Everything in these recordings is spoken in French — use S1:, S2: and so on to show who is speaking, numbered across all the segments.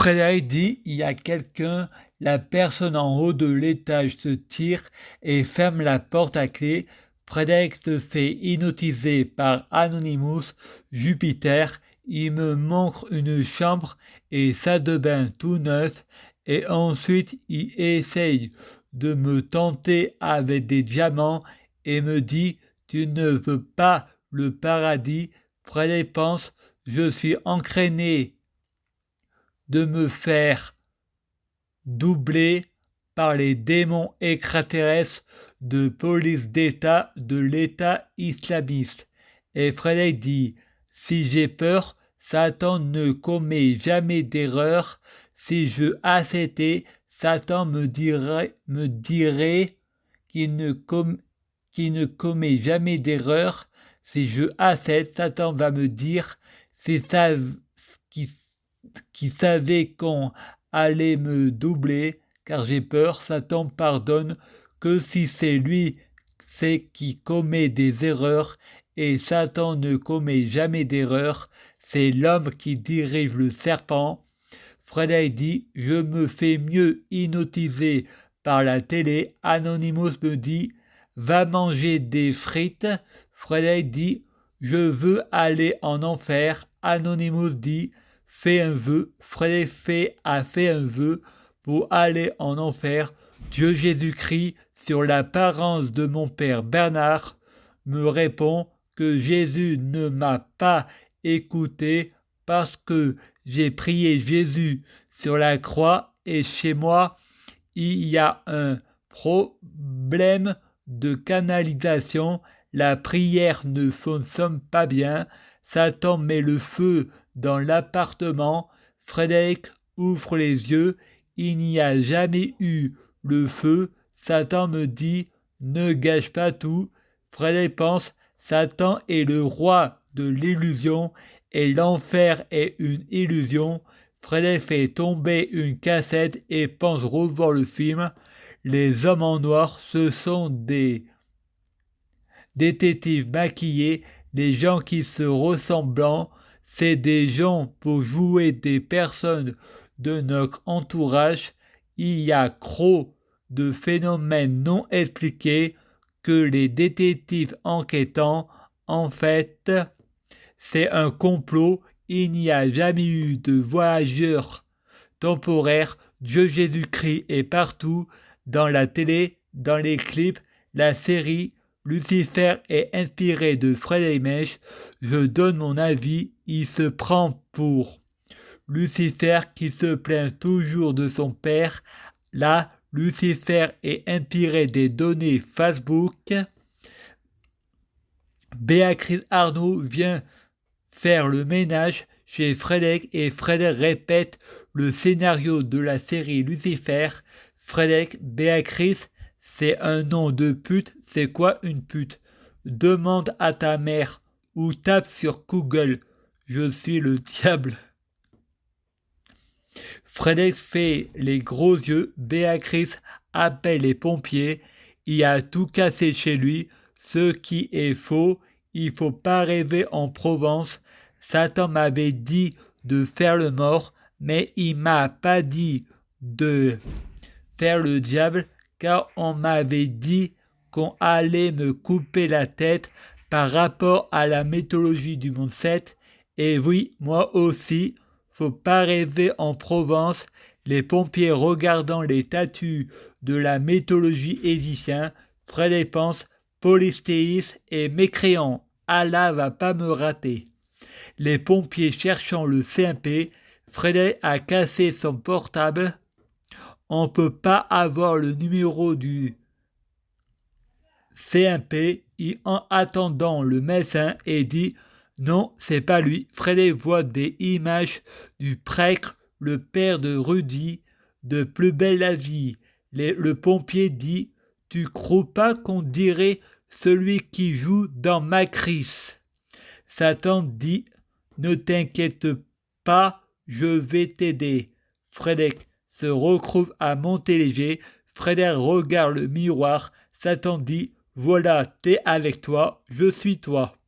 S1: Frédéric dit, il y a quelqu'un, la personne en haut de l'étage se tire et ferme la porte à clé. Frédéric se fait hypnotiser par Anonymous Jupiter. Il me montre une chambre et salle de bain tout neuf et ensuite il essaye de me tenter avec des diamants et me dit tu ne veux pas le paradis. Frédéric pense je suis entraîné de me faire doubler par les démons extraterrestres de police d'État de l'État islamiste. Et Frédéric dit, si j'ai peur, Satan ne commet jamais d'erreur. Si je acceptais, Satan me dirait qu'il ne commet jamais d'erreur. Si je accepte, Satan va me dire, c'est ça qui savait qu'on allait me doubler, car j'ai peur, Satan pardonne que si c'est lui qui commet des erreurs, et Satan ne commet jamais d'erreurs, c'est l'homme qui dirige le serpent. Frédéric dit, je me fais mieux hypnotiser par la télé. Anonymous me dit, va manger des frites. Frédéric dit, je veux aller en enfer. Anonymous dit, fais un vœu. Frédéric a fait un vœu pour aller en enfer. Dieu Jésus-Christ, sur l'apparence de mon père Bernard, me répond que Jésus ne m'a pas écouté parce que j'ai prié Jésus sur la croix et chez moi, il y a un problème de canalisation. La prière ne fonctionne pas bien. Satan met le feu dans l'appartement. Frédéric ouvre les yeux. Il n'y a jamais eu le feu. Satan me dit, ne gâche pas tout. Frédéric pense, Satan est le roi de l'illusion et l'enfer est une illusion. Frédéric fait tomber une cassette et pense revoir le film. Les hommes en noir, ce sont des détectives maquillés, les gens qui se ressemblent, c'est des gens pour jouer des personnes de notre entourage. Il y a trop de phénomènes non expliqués que les détectives enquêtants, en fait, c'est un complot. Il n'y a jamais eu de voyageurs temporaires. Dieu Jésus-Christ est partout, dans la télé, dans les clips, la série. Lucifer est inspiré de Frédéric Mèche. Je donne mon avis. Il se prend pour Lucifer qui se plaint toujours de son père. Là, Lucifer est inspiré des données Facebook. Béatrice Arnaud vient faire le ménage chez Frédéric et Frédéric répète le scénario de la série Lucifer. Frédéric, Béatrice, c'est un nom de pute. C'est quoi une pute? Demande à ta mère ou tape sur Google. Je suis le diable. Frédéric fait les gros yeux. Béatrice appelle les pompiers. Il a tout cassé chez lui. Ce qui est faux. Il faut pas rêver en Provence. Satan m'avait dit de faire le mort, mais il m'a pas dit de faire le diable, car on m'avait dit qu'on allait me couper la tête par rapport à la mythologie du monde 7. Et oui, moi aussi, faut pas rêver en Provence. Les pompiers regardant les statues de la mythologie égyptienne, Frédéric pense polysthéisme et mécréant. Allah va pas me rater. Les pompiers cherchant le CMP, Frédéric a cassé son portable. On peut pas avoir le numéro du CMP. En attendant le médecin et dit non, c'est pas lui. Frédéric voit des images du prêtre, le père de Rudy, de Plus belle la vie. Le pompier dit tu crois pas qu'on dirait celui qui joue dans Matrice? Satan dit ne t'inquiète pas, je vais t'aider. Frédéric se retrouve à Montéléger. Frédéric regarde le miroir. Satan dit voilà, t'es avec toi, je suis toi.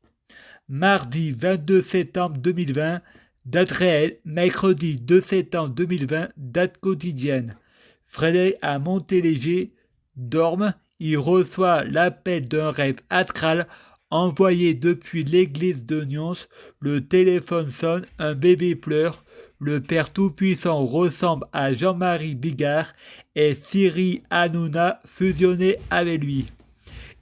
S1: Mardi 22 septembre 2020, Date réelle, mercredi 2 septembre 2020, date quotidienne. Frédéric à Montéléger dorme, il reçoit l'appel d'un rêve astral envoyé depuis l'église de Nyons. Le téléphone sonne, un bébé pleure. Le Père Tout-Puissant ressemble à Jean-Marie Bigard et Cyril Hanouna fusionné avec lui.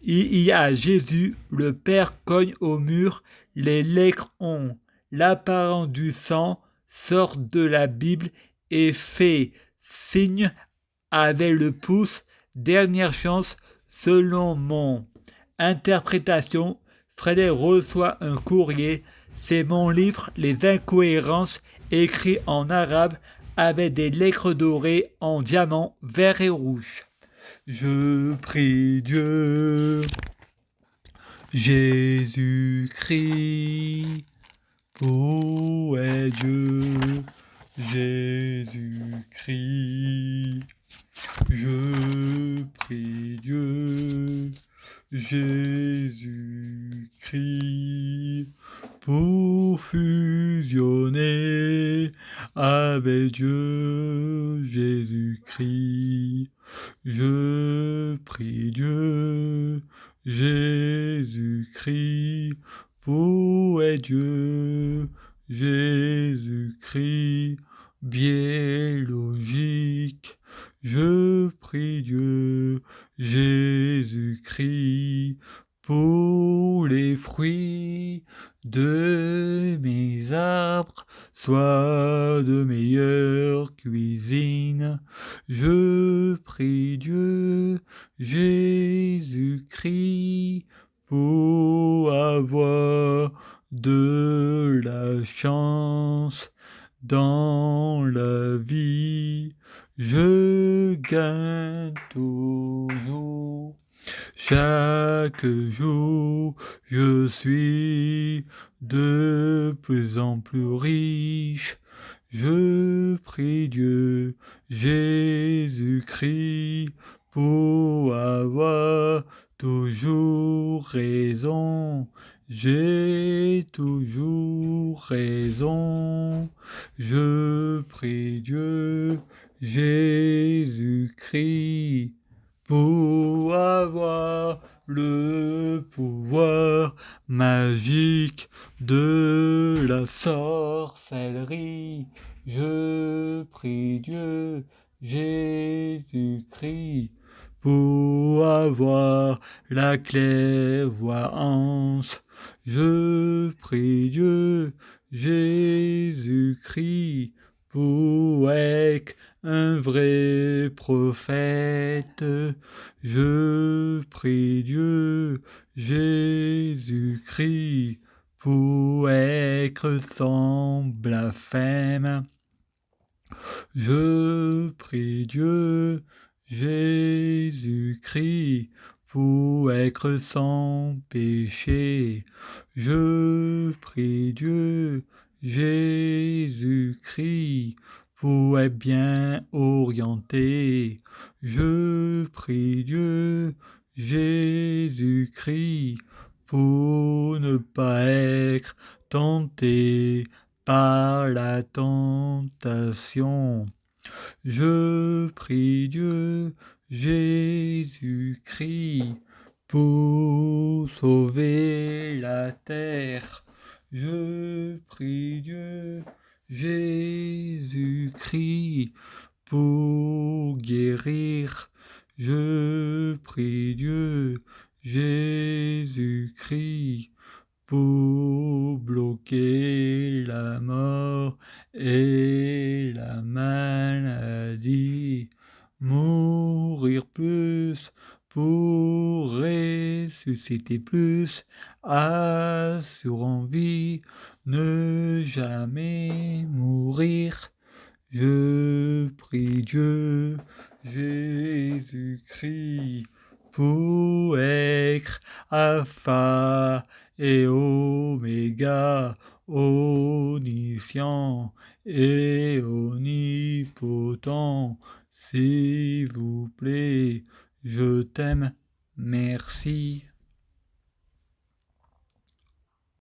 S1: Il y a Jésus, le Père cogne au mur, les lettres ont l'apparence du sang, sort de la Bible et fait signe avec le pouce. Dernière chance, selon mon interprétation, Frédéric reçoit un courrier. C'est mon livre Les Incohérences, écrit en arabe avec des lettres dorées en diamant vert et rouge. Je prie Dieu, Jésus-Christ, où est Dieu, Jésus-Christ. Je prie Dieu, Jésus-Christ, pour fusionner avec Dieu, Jésus-Christ. Je prie Dieu, Jésus-Christ, pour est Dieu, Jésus-Christ, biologique. Je prie Dieu, Jésus-Christ, pour les fruits de mes arbres, soit de meilleure cuisine. Je prie Dieu, Jésus-Christ, pour avoir de la chance dans la vie. Je gagne toujours. Chaque jour, je suis de plus en plus riche. Je prie Dieu, Jésus-Christ, pour avoir toujours raison. J'ai toujours raison. Je prie Dieu, Jésus-Christ, pour avoir le pouvoir magique de la sorcellerie. Je prie Dieu, Jésus-Christ, pour avoir la clairvoyance. Je prie Dieu, Jésus-Christ, pour être un vrai prophète. Je prie Dieu, Jésus-Christ, pour être sans blasphème. Je prie Dieu, Jésus-Christ, pour être sans péché. Je prie Dieu, Jésus-Christ, pour être bien orienté. Je prie Dieu, Jésus-Christ, pour ne pas être tenté par la tentation. Je prie Dieu, Jésus-Christ, pour sauver la terre. Je prie Dieu, Jésus-Christ, pour guérir. Je prie Dieu, Jésus-Christ, pour bloquer la mort et la maladie. Mourir plus pour ressusciter plus, assurant vie, ne jamais mourir. Je prie Dieu, Jésus-Christ, pour être Alpha et Oméga, omniscient et omnipotent. S'il vous plaît, je t'aime, merci.